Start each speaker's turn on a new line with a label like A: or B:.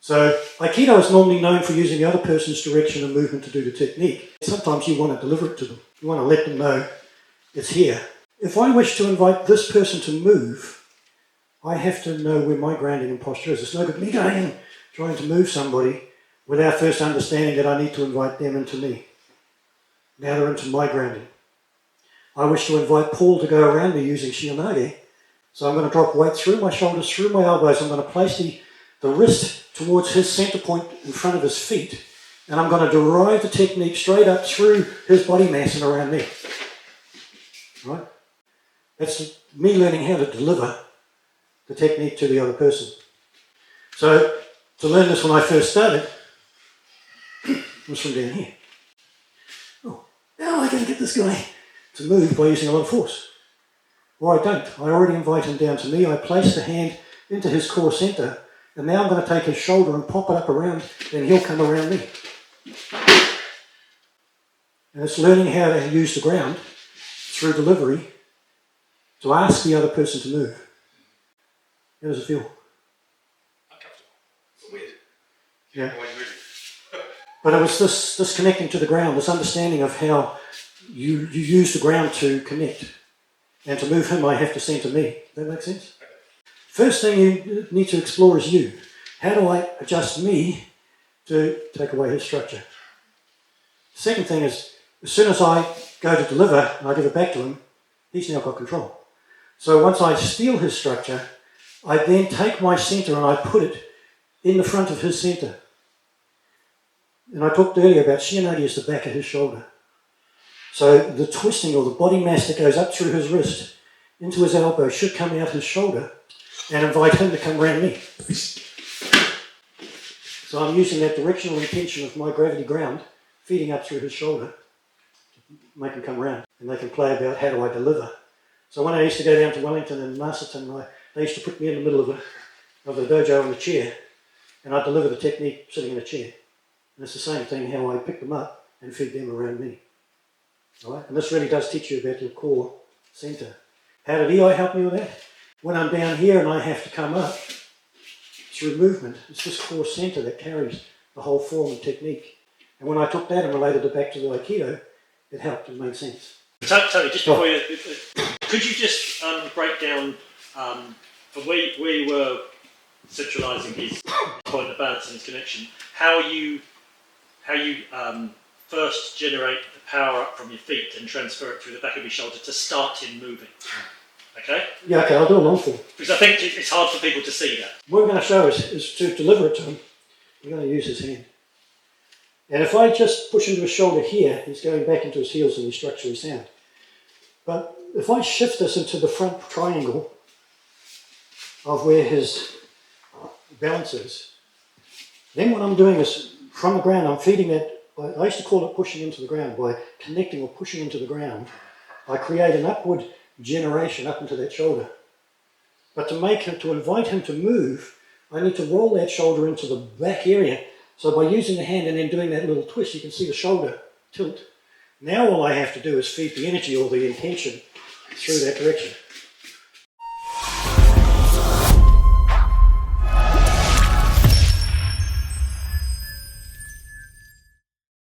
A: So Aikido is normally known for using the other person's direction and movement to do the technique. Sometimes you want to deliver it to them. You want to let them know it's here. If I wish to invite this person to move, I have to know where my grounding and posture is. It's no good me going in trying to move somebody without first understanding that I need to invite them into me. Now they're into my grounding. I wish to invite Paul to go around me using Shiho-nage. So I'm going to drop weight through my shoulders, through my elbows. I'm going to place the wrist towards his center point in front of his feet. And I'm going to derive the technique straight up through his body mass and around me. Right? That's me learning how to deliver the technique to the other person. So to learn this when I first started, was from down here. Oh, how am I going to get this guy to move by using a lot of force? Well, I don't. I already invite him down to me. I place the hand into his core center, and now I'm going to take his shoulder and pop it up around, and he'll come around me. And it's learning how to use the ground through delivery to ask the other person to move. How does it feel?
B: Uncomfortable. It's weird.
A: Yeah. But it was this connecting to the ground, this understanding of how you use the ground to connect. And to move him, I have to center me. Does that make sense? First thing you need to explore is you. How do I adjust me to take away his structure? Second thing is, as soon as I go to deliver and I give it back to him, he's now got control. So once I steal his structure, I then take my center and I put it in the front of his center. And I talked earlier about Shihonage is the back of his shoulder. So the twisting or the body mass that goes up through his wrist into his elbow should come out his shoulder and invite him to come around me. So I'm using that directional intention of my gravity ground feeding up through his shoulder to make him come around. And they can play about how do I deliver. So when I used to go down to Wellington and Masterton, they used to put me in the middle of the dojo in a chair, and I'd deliver the technique sitting in a chair. And it's the same thing how I pick them up and feed them around me. All right? And this really does teach you about your core center. How did EI help me with that? When I'm down here and I have to come up through movement, it's this core center that carries the whole form and technique. And when I took that and related it back to the Aikido, it helped and made sense.
C: Tony, just before you, could you just break down from where you were centralising his point of balance and his connection, how you first generate the power up from your feet and transfer it through the back of your shoulder to start him moving. Okay?
A: Yeah, okay, I'll do a long form.
C: Because I think it's hard for people to see that.
A: What we're going to show is to deliver it to him, we're going to use his hand. And if I just push into his shoulder here, he's going back into his heels and he's structurally sound. But if I shift this into the front triangle of where his balance is, then what I'm doing is, from the ground, I'm feeding that. I used to call it pushing into the ground. By connecting or pushing into the ground, I create an upward generation up into that shoulder. But to invite him to move, I need to roll that shoulder into the back area. So by using the hand and then doing that little twist, you can see the shoulder tilt. Now all I have to do is feed the energy or the intention through that direction.